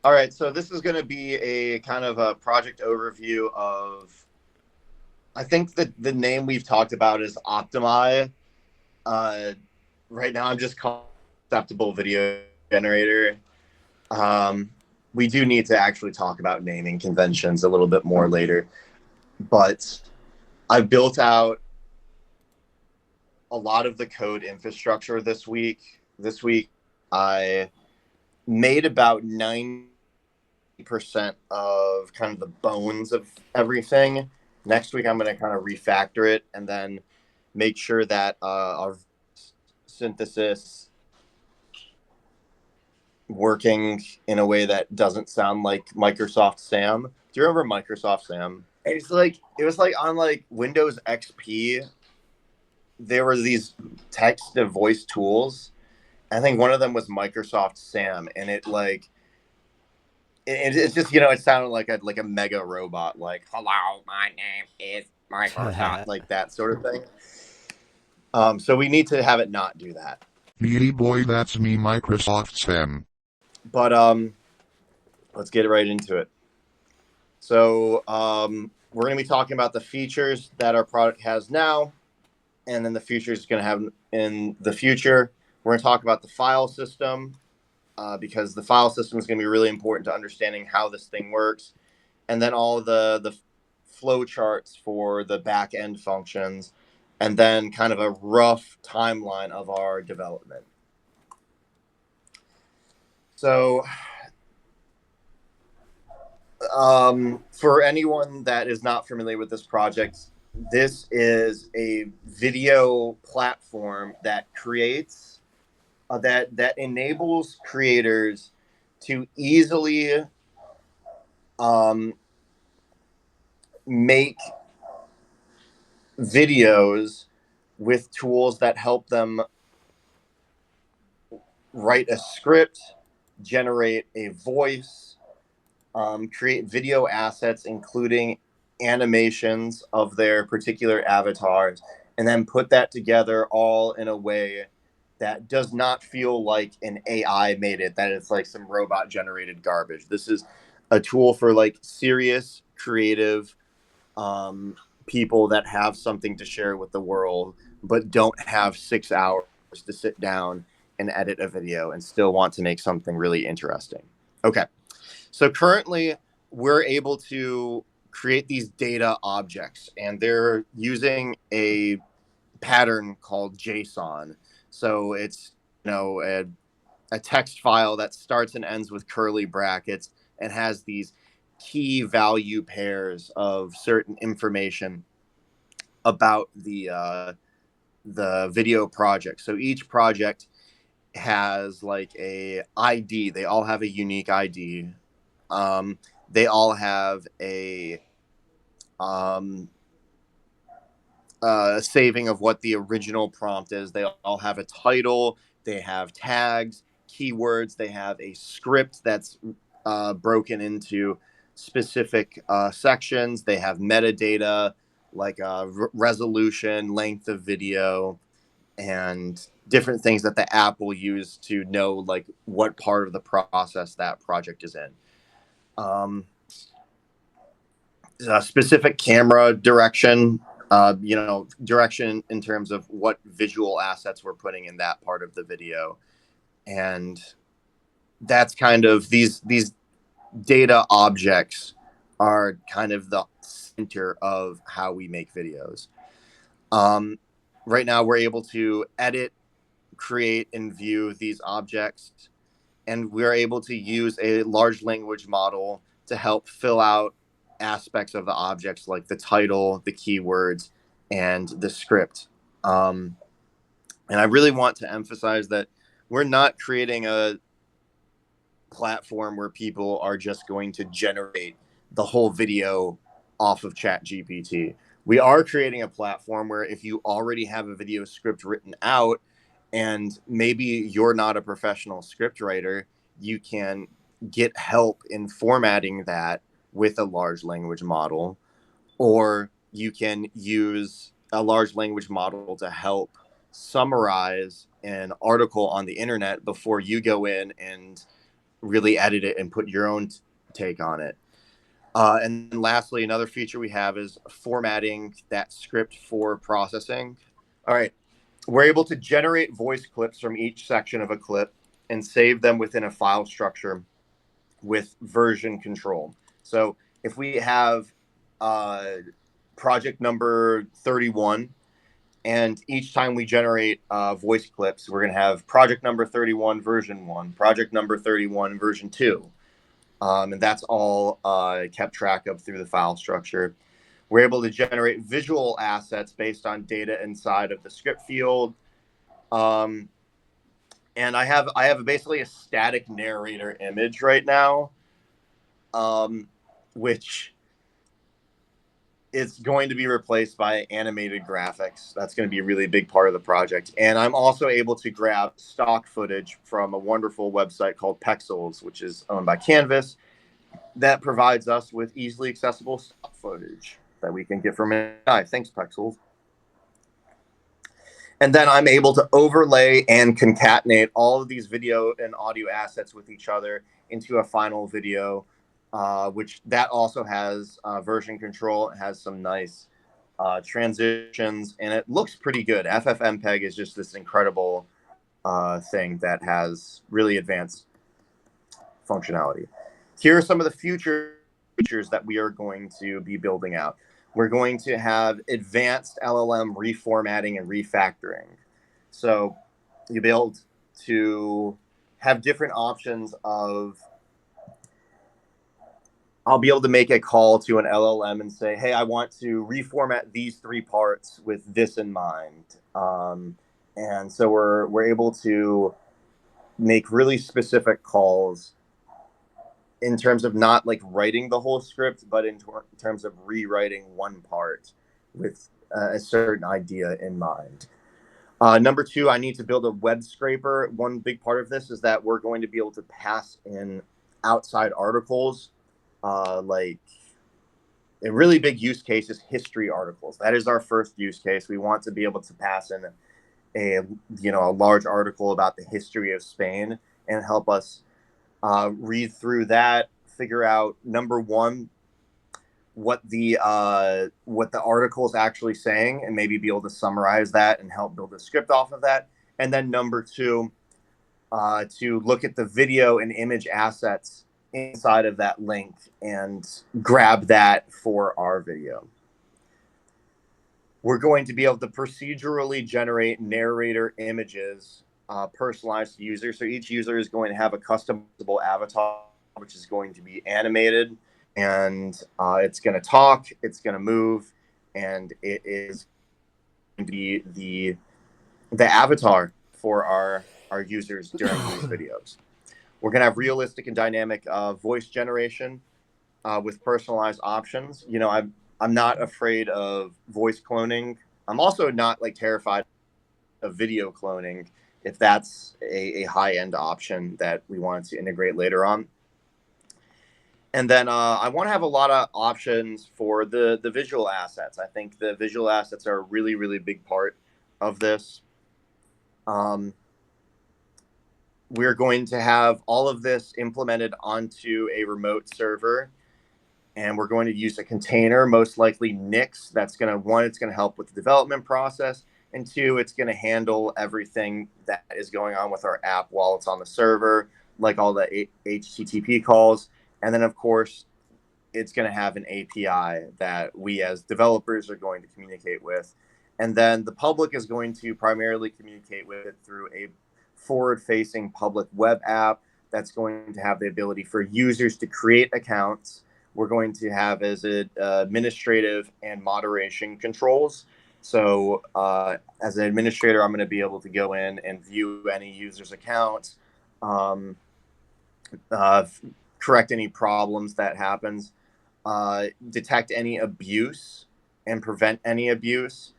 All right, so this is going to be a kind of a project overview of. I think that the name we've talked about is Optimi. Uh, right now, I'm just calling it acceptable video generator. Um, we do need to actually talk about naming conventions a little bit more later, but I've built out a lot of the code infrastructure this week. This week, I made about 90% of kind of the bones of everything. Next week, I'm going to kind of refactor it and then make sure that our synthesis working in a way that doesn't sound like Microsoft Sam. Do you remember Microsoft Sam? It's like it was like on like Windows XP. There were these text to voice tools. I think one of them was Microsoft Sam, and it's just it sounded like a mega robot, like hello, my name is Microsoft, like that sort of thing. So we need to have it not do that. Meaty boy, that's me, Microsoft Sam. But let's get right into it. So we're going to be talking about the features that our product has now, and then the features it's going to have in the future. We're going to talk about the file system because the file system is going to be really important to understanding how this thing works, and then all the flow charts for the back end functions, and then kind of a rough timeline of our development. So for anyone that is not familiar with this project, this is a video platform that creates that enables creators to easily um, make videos with tools that help them write a script, generate a voice, create video assets, including animations of their particular avatars, and then put that together all in a way that does not feel like an AI made it, that it's like some robot generated garbage. This is a tool for like serious, creative people that have something to share with the world, but don't have 6 hours to sit down and edit a video and still want to make something really interesting. Okay. So currently, we're able to create these data objects, and they're using a pattern called JSON. So it's a text file that starts and ends with curly brackets and has these key value pairs of certain information about the video project. So each project has like a ID. They all have a unique ID. They all have um, a saving of what the original prompt is. They all have a title. They have tags, keywords. They have a script that's broken into specific sections. They have metadata like resolution, length of video, and different things that the app will use to know like what part of the process that project is in. Um, Specific camera direction, direction in terms of what visual assets we're putting in that part of the video, and that's kind of these data objects are kind of the center of how we make videos. Um, right now, we're able to edit, create, and view these objects, and we're able to use a large language model to help fill out aspects of the objects like the title, the keywords, and the script. Um, and I really want to emphasize that we're not creating a platform where people are just going to generate the whole video off of Chat GPT. We are creating a platform where if you already have a video script written out and maybe you're not a professional script writer, you can get help in formatting that with a large language model, or you can use a large language model to help summarize an article on the internet before you go in and really edit it and put your own take on it. And then lastly, another feature we have is formatting that script for processing. All right, we're able to generate voice clips from each section of a clip and save them within a file structure with version control. So if we have uh, project number 31, and each time we generate voice clips, we're going to have project number 31 version 1, project number 31 version 2. And that's all kept track of through the file structure. We're able to generate visual assets based on data inside of the script field. Um, and I have basically a static narrator image right now, which is going to be replaced by animated graphics. That's going to be a really big part of the project. And I'm also able to grab stock footage from a wonderful website called Pexels, which is owned by Canvas, that provides us with easily accessible stock footage that we can get from AI. Thanks, Pexels. And then I'm able to overlay and concatenate all of these video and audio assets with each other into a final video, which that also has version control. It has some nice transitions, and it looks pretty good. FFmpeg is just this incredible thing that has really advanced functionality. Here are some of the future features that we are going to be building out. We're going to have advanced LLM reformatting and refactoring. So you'll be able to have different options of, I'll be able to make a call to an LLM and say, hey, I want to reformat these 3 parts with this in mind. And so we're able to make really specific calls in terms of not like writing the whole script, but in terms of rewriting one part with a certain idea in mind. Number 2, I need to build a web scraper. One big part of this is that we're going to be able to pass in outside articles, like a really big use case is history articles. That is our first use case. We want to be able to pass in a large article about the history of Spain and help us read through that, figure out number 1 what the article is actually saying, and maybe be able to summarize that and help build a script off of that. And then number 2, to look at the video and image assets inside of that link and grab that for our video. We're going to be able to procedurally generate narrator images personalized to users. So each user is going to have a customizable avatar, which is going to be animated, and it's going to talk, it's going to move, and it is going to be the avatar for our users during these videos. We're going to have realistic and dynamic voice generation with personalized options. I'm not afraid of voice cloning. I'm also not like terrified of video cloning if that's a high end option that we wanted to integrate later on. And then I want to have a lot of options for the visual assets. I think the visual assets are a really, really big part of this. We're going to have all of this implemented onto a remote server, and we're going to use a container, most likely Nix. That's going to, 1, it's going to help with the development process, and 2, it's going to handle everything that is going on with our app while it's on the server, like all the HTTP calls. And then, of course, it's going to have an API that we as developers are going to communicate with. And then the public is going to primarily communicate with it through a forward-facing public web app that's going to have the ability for users to create accounts. We're going to have as administrative and moderation controls. So as an administrator, I'm going to be able to go in and view any user's accounts, uh, correct any problems that happens, detect any abuse and prevent any abuse.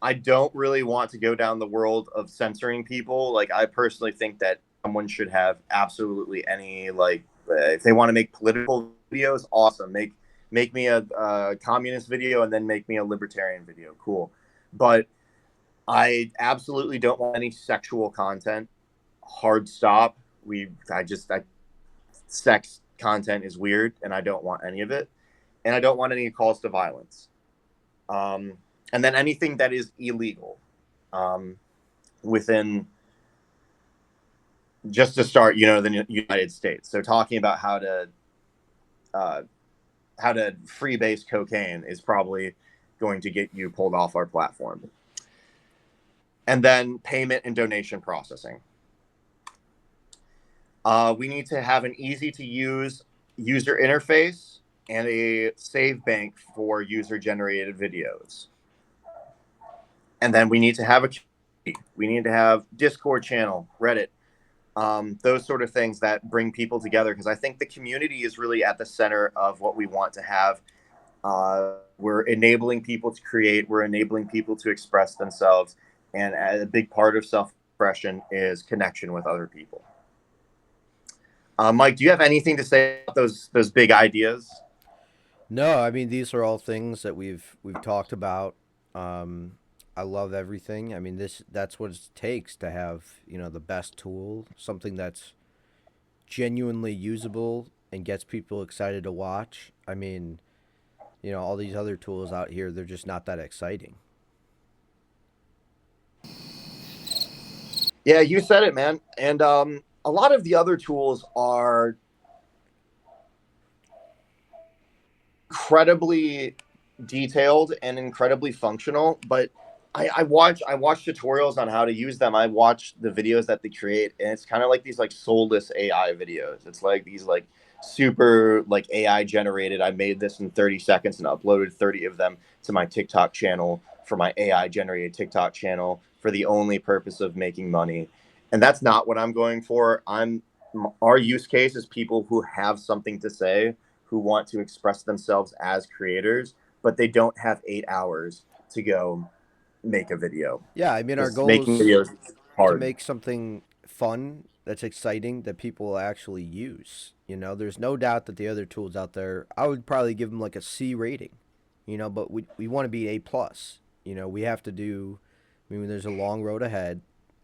I don't really want to go down the world of censoring people. Like, I personally think that someone should have absolutely any, like, if they want to make political videos, awesome. Make me a communist video and then make me a libertarian video. Cool. But I absolutely don't want any sexual content. Hard stop. I sex content is weird, and I don't want any of it, and I don't want any calls to violence. Um, and then anything that is illegal, um, within, just to start, the United States. So talking about uh, how to freebase cocaine is probably going to get you pulled off our platform. And then payment and donation processing. We need to have an easy to use user interface and a save bank for user generated videos. And then we need to have a community. We need to have Discord channel, Reddit, those sort of things that bring people together. Because I think the community is really at the center of what we want to have. We're enabling people to create. We're enabling people to express themselves. And a big part of self-expression is connection with other people. Mike, do you have anything to say about those big ideas? No, I mean these are all things that we've talked about. I love everything. I mean that's what it takes to have, the best tool, something that's genuinely usable and gets people excited to watch. I mean, all these other tools out here, they're just not that exciting. Yeah, you said it, man. And a lot of the other tools are incredibly detailed and incredibly functional, but I watch tutorials on how to use them. I watch the videos that they create, and it's kind of like these like soulless AI videos. It's like these like super like AI generated. I made this in 30 seconds and uploaded 30 of them to my TikTok channel for my AI generated TikTok channel for the only purpose of making money. And that's not what I'm going for. Our use case is people who have something to say, who want to express themselves as creators, but they don't have 8 hours to go make a video, Yeah, I mean our because goal making is videos is to hard. make something fun that's exciting that people will actually use. There's no doubt that the other tools out there, I would probably give them like a C rating. But we want to be A plus. We have to do. I mean, there's a long road ahead,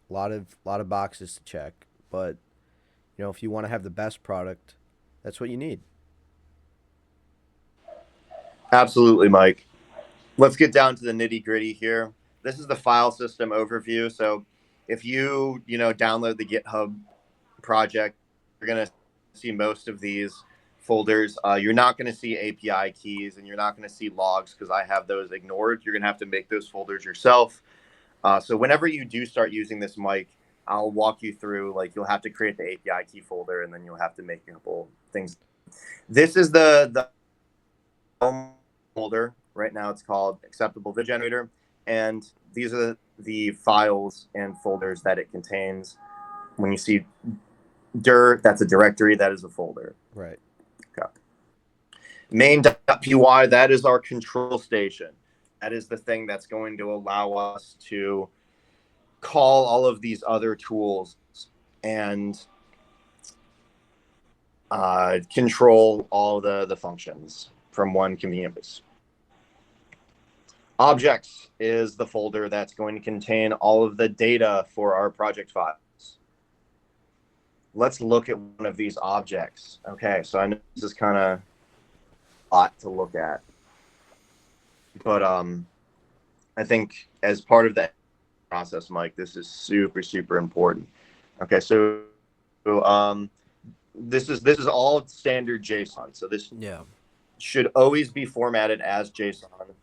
a lot of boxes to check. But if you want to have the best product, that's what you need. Absolutely, Mike. Let's get down to the nitty gritty here. This is the file system overview. So if you download the GitHub project, you're going to see most of these folders. You're not going to see API keys, and you're not going to see logs because I have those ignored. You're going to have to make those folders yourself. So whenever you do start using this mic, I'll walk you through, like, you'll have to create the API key folder, and then you'll have to make a couple things. This is the folder. Right now it's called acceptable video generator. And these are the files and folders that it contains. When you see dir, that's a directory, that is a folder. Right. Okay. Main.py, that is our control station. That is the thing that's going to allow us to call all of these other tools and control all the functions from one convenient base. Objects is the folder that's going to contain all of the data for our project files. Let's look at one of these objects. Okay, so I know this is kind of a lot to look at, but I think as part of the process, Mike, this is super, super important. Okay, so this is all standard JSON. So this Yeah. should always be formatted as JSON.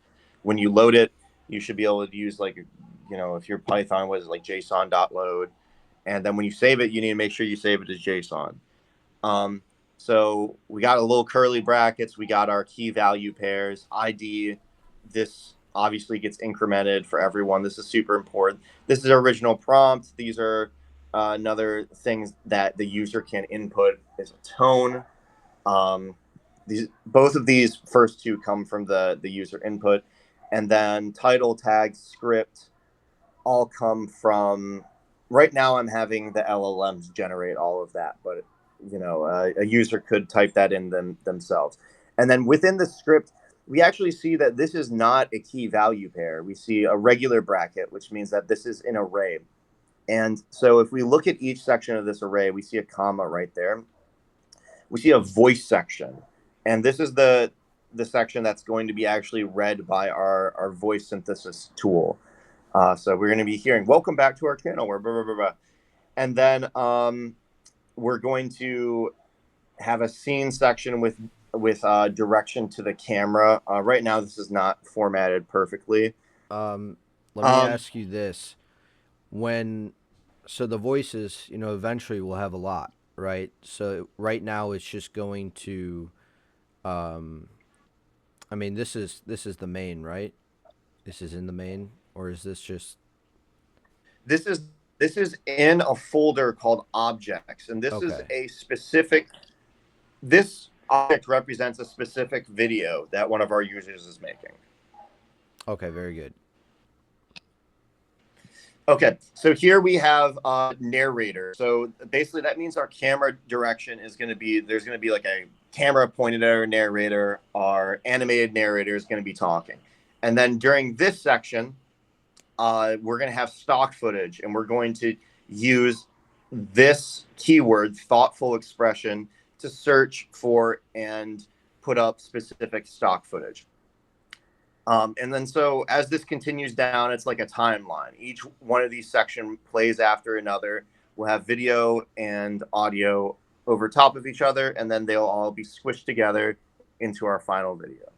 When you load it, you should be able to use, like, if your Python was like JSON.load, and then when you save it, you need to make sure you save it as JSON. Um, so we got a little curly brackets. We got our key value pairs, ID. This obviously gets incremented for everyone. This is super important. This is original prompt. These are another things that the user can input is a tone. Both of these first two come from the user input, and then title, tag, script all come from. Right now, I'm having the LLMs generate all of that, but a user could type that in themselves. And then within the script, we actually see that this is not a key value pair. We see a regular bracket, which means that this is an array. And so if we look at each section of this array, we see a comma right there. We see a voice section. And this is the section that's going to be actually read by our voice synthesis tool. So we're going to be hearing, welcome back to our channel, blah, blah, blah, blah. And then we're going to have a scene section with direction to the camera. Right now, this is not formatted perfectly. Let me Um, ask you this: when so the voices, eventually we'll have a lot, right? So right now it's just going to, um, I mean, this is the main, right? This is in the main, or is this just this is this is in a folder called objects, and this is okay? a specific. This object represents a specific video that one of our users is making. Okay, very good. Okay, so here we have narrator. So basically, that means our camera direction is going to be there's going to be like a camera pointed at our narrator. Our animated narrator is going to be talking, and then during this section, we're going to have stock footage, and we're going to use this keyword, thoughtful expression, to search for and put up specific stock footage. And then so as this continues down, it's like a timeline. Each one of these sections plays after another. We'll have video and audio over top of each other, and then they'll all be squished together into our final video.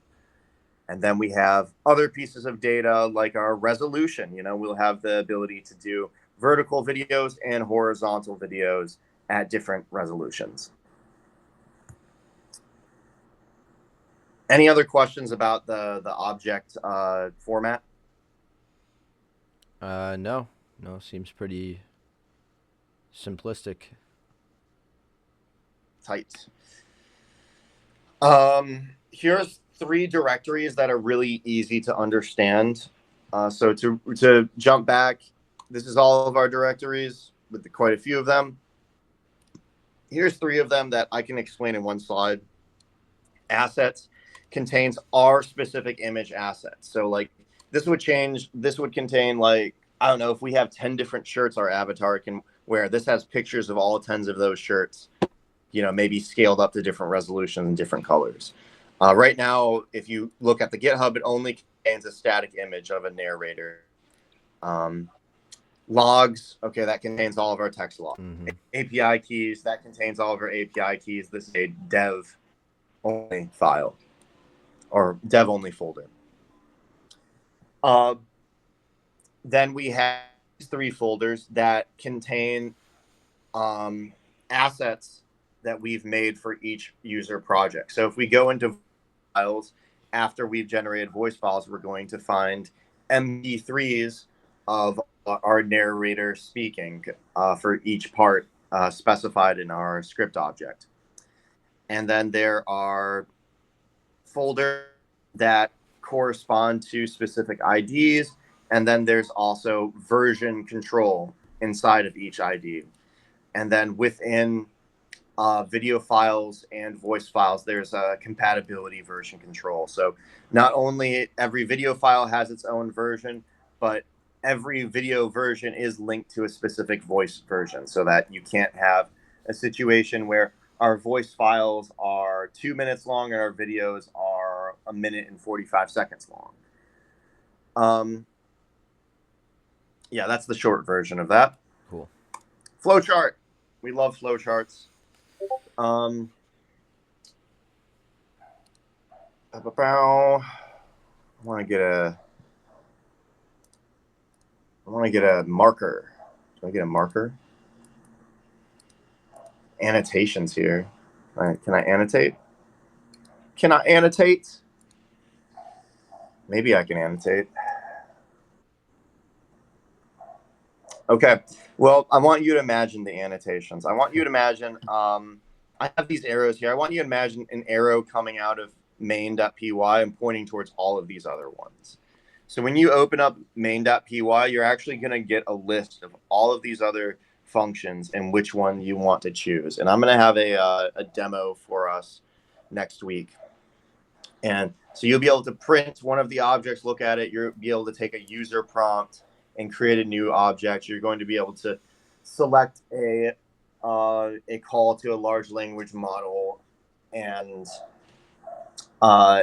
And then we have other pieces of data like our resolution. We'll have the ability to do vertical videos and horizontal videos at different resolutions. Any other questions about the object format? No, no, seems pretty simplistic. Tight. Here's three directories that are really easy to understand. So to jump back, this is all of our directories with quite a few of them. Here's three of them that I can explain in one slide. Assets contains our specific image assets. So like this would contain, like, I don't know, if we have 10 different shirts our avatar can wear, this has pictures of all 10s of those shirts, maybe scaled up to different resolutions and different colors. Right now, if you look at the GitHub, it only contains a static image of a narrator. Um, Logs, okay, that contains all of our text logs. Mm-hmm. API keys, that contains all of our API keys. This is a dev only file or dev only folder. Uh, then we have these three folders that contain assets that we've made for each user project. So if we go into files, after we've generated voice files, we're going to find MP3s of our narrator speaking for each part specified in our script object. And then there are folders that correspond to specific IDs. And then there's also version control inside of each ID. And then within video files and voice files, there's a compatibility version control. So not only every video file has its own version, but every video version is linked to a specific voice version so that you can't have a situation where our voice files are 2 minutes long and our videos are 1 minute and 45 seconds long. Yeah, that's the short version of that. Cool. Flowchart. We love flowcharts. I want to get a marker. Do I get a marker? Annotations here. All right, can I annotate? Can I annotate? Maybe I can annotate. Okay. Well, I want you to imagine the annotations. I want you to imagine. I have these arrows here. I want you to imagine an arrow coming out of main.py and pointing towards all of these other ones. So when you open up main.py, you're actually going to get a list of all of these other functions and which one you want to choose. And I'm going to have a demo for us next week. And so you'll be able to print one of the objects, look at it, you'll be able to take a user prompt and create a new object. You're going to be able to select a call to a large language model and uh,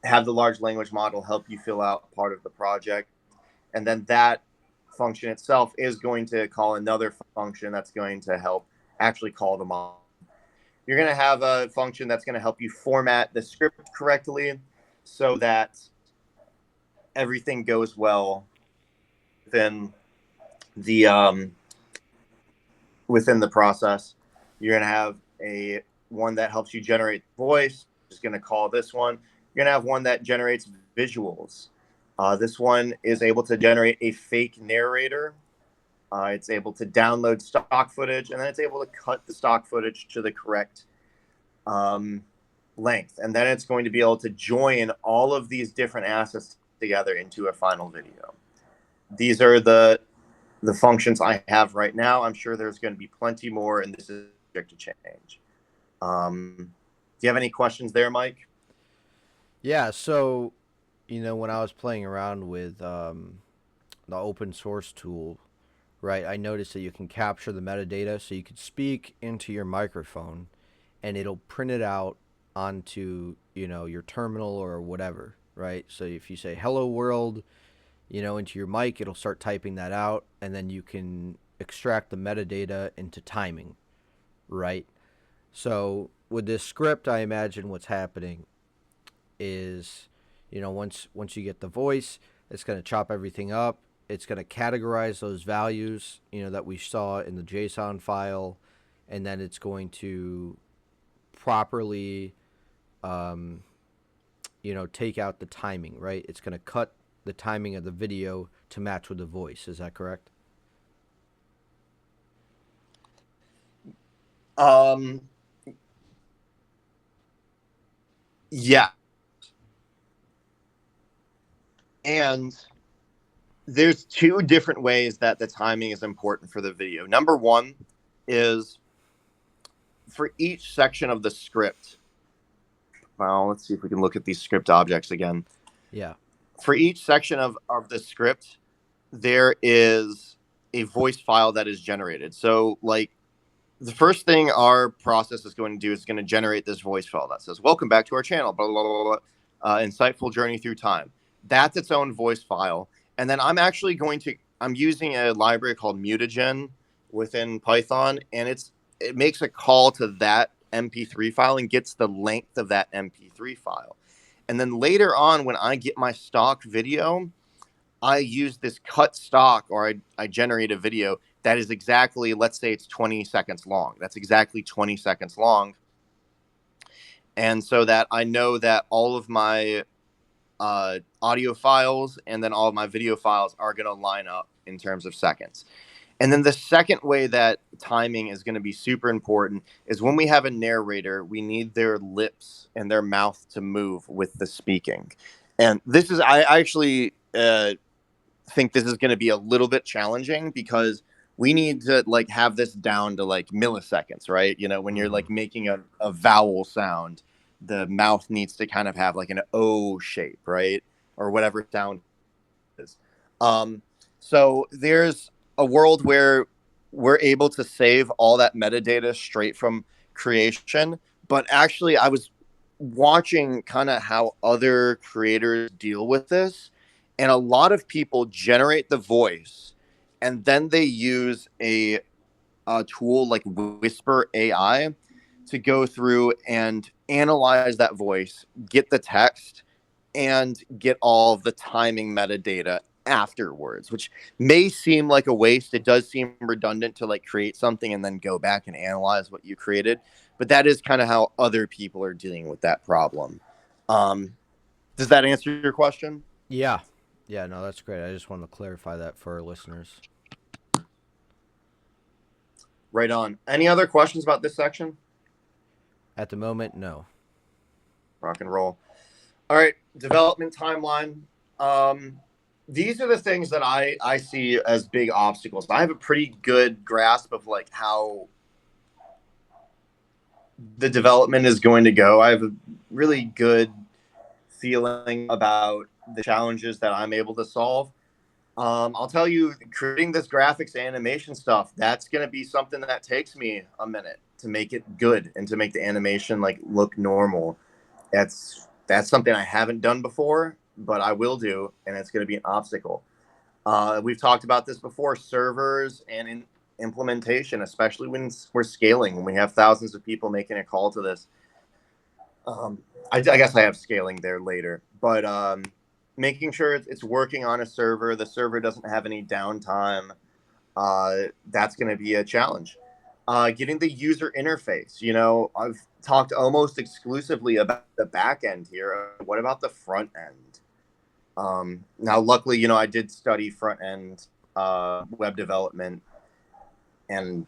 have the large language model help you fill out part of the project. And then that function itself is going to call another function that's going to help actually call the model. You're going to have a function that's going to help you format the script correctly so that everything goes well within the within the process. You're going to have a one that helps you generate voice. Just going to call this one. You're going to have one that generates visuals. This one is able to generate a fake narrator. It's able to download stock footage, and then it's able to cut the stock footage to the correct length. And then it's going to be able to join all of these different assets together into a final video. These are the functions I have right now. I'm sure there's going to be plenty more, and this is subject to change. Do you have any questions there, Mike? Yeah, so when I was playing around with the open source tool, right, I noticed that you can capture the metadata, so you could speak into your microphone, and it'll print it out onto your terminal or whatever, right? So if you say "Hello World," into your mic, it'll start typing that out, and then you can extract the metadata into timing, right? So with this script, I imagine what's happening is, once you get the voice, it's going to chop everything up. It's going to categorize those values, that we saw in the JSON file, and then it's going to properly, take out the timing, right? It's going to cut the timing of the video to match with the voice. Is that correct? Um, yeah. And there's two different ways that the timing is important for the video. Number one is for each section of the script. Well, let's see if we can look at these script objects again. Yeah. For each section of the script, there is a voice file that is generated. So, like, the first thing our process is going to do is going to generate this voice file that says, "Welcome back to our channel, blah, blah, blah, blah, insightful journey through time." That's its own voice file. And then I'm using a library called Mutagen within Python, and it makes a call to that MP3 file and gets the length of that MP3 file. And then later on, when I get my stock video, I use this cut stock, or I generate a video that is exactly, let's say it's 20 seconds long. That's exactly 20 seconds long. And so that I know that all of my audio files and then all of my video files are going to line up in terms of seconds. And then the second way that timing is going to be super important is when we have a narrator, we need their lips and their mouth to move with the speaking. And I actually think this is going to be a little bit challenging because we need to like have this down to like milliseconds, right? When you're Mm-hmm. like making a vowel sound, the mouth needs to kind of have like an O shape, right? Or whatever sound is. Um, so there's a world where we're able to save all that metadata straight from creation. But actually, I was watching kind of how other creators deal with this. And a lot of people generate the voice and then they use a tool like Whisper AI to go through and analyze that voice, get the text, and get all of the timing metadata afterwards, which may seem like a waste. It does seem redundant to like create something and then go back and analyze what you created, but that is kind of how other people are dealing with that problem. Um, does that answer your question? Yeah. Yeah, no, that's great. I just wanted to clarify that for our listeners. Right on. Any other questions about this section? At the moment, no. Rock and roll. All right, development timeline. Um, these are the things that I see as big obstacles. I have a pretty good grasp of like how the development is going to go. I have a really good feeling about the challenges that I'm able to solve. I'll tell you, creating this graphics animation stuff, that's going to be something that takes me a minute to make it good and to make the animation like look normal. That's something I haven't done before, but I will do, and it's going to be an obstacle. We've talked about this before: servers and implementation, especially when we're scaling, when we have thousands of people making a call to this. I guess I have scaling there later, but making sure it's working on a server, the server doesn't have any downtime. That's going to be a challenge. Getting the user interface. I've talked almost exclusively about the back end here. What about the front end? Now, luckily, I did study front end web development, and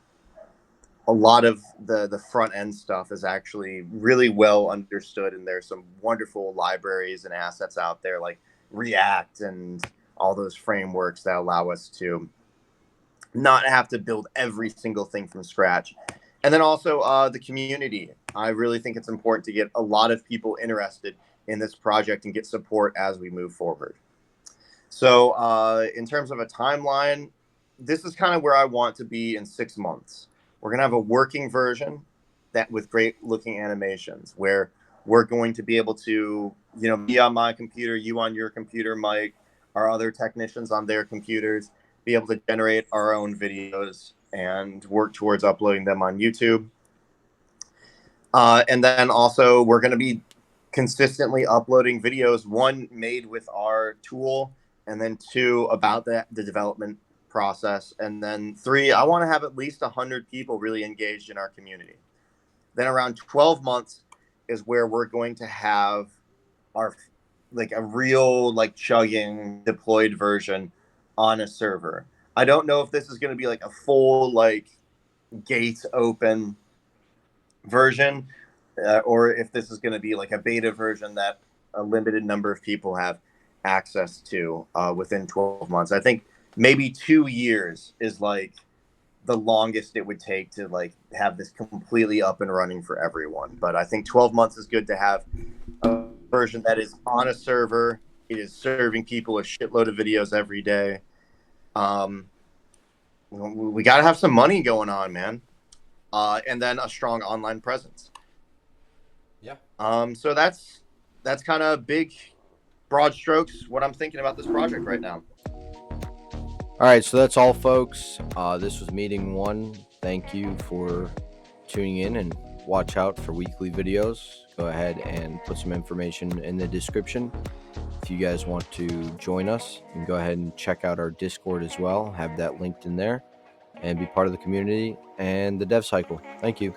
a lot of the front end stuff is actually really well understood, and there's some wonderful libraries and assets out there like React and all those frameworks that allow us to not have to build every single thing from scratch. And then also the community. I really think it's important to get a lot of people interested in this project and get support as we move forward. So, in terms of a timeline, this is kind of where I want to be in 6 months. We're going to have a working version that with great looking animations where we're going to be able to, me on my computer, you on your computer, Mike, our other technicians on their computers, be able to generate our own videos and work towards uploading them on YouTube. And then also, we're going to be consistently uploading videos, one made with our tool, and then two about the development process. And then three, I want to have at least 100 people really engaged in our community. Then around 12 months is where we're going to have our like a real like chugging deployed version on a server. I don't know if this is going to be like a full like gate open version, or if this is going to be like a beta version that a limited number of people have access to within 12 months. I think maybe 2 years is like the longest it would take to like have this completely up and running for everyone. But I think 12 months is good to have a version that is on a server. It is serving people a shitload of videos every day. Um, we got to have some money going on, man. And then a strong online presence. Yeah. So that's kind of big, broad strokes what I'm thinking about this project right now. All right, so that's all, folks. This was meeting one. Thank you for tuning in, and watch out for weekly videos. Go ahead and put some information in the description. If you guys want to join us, you can go ahead and check out our Discord as well. Have that linked in there and be part of the community and the dev cycle. Thank you.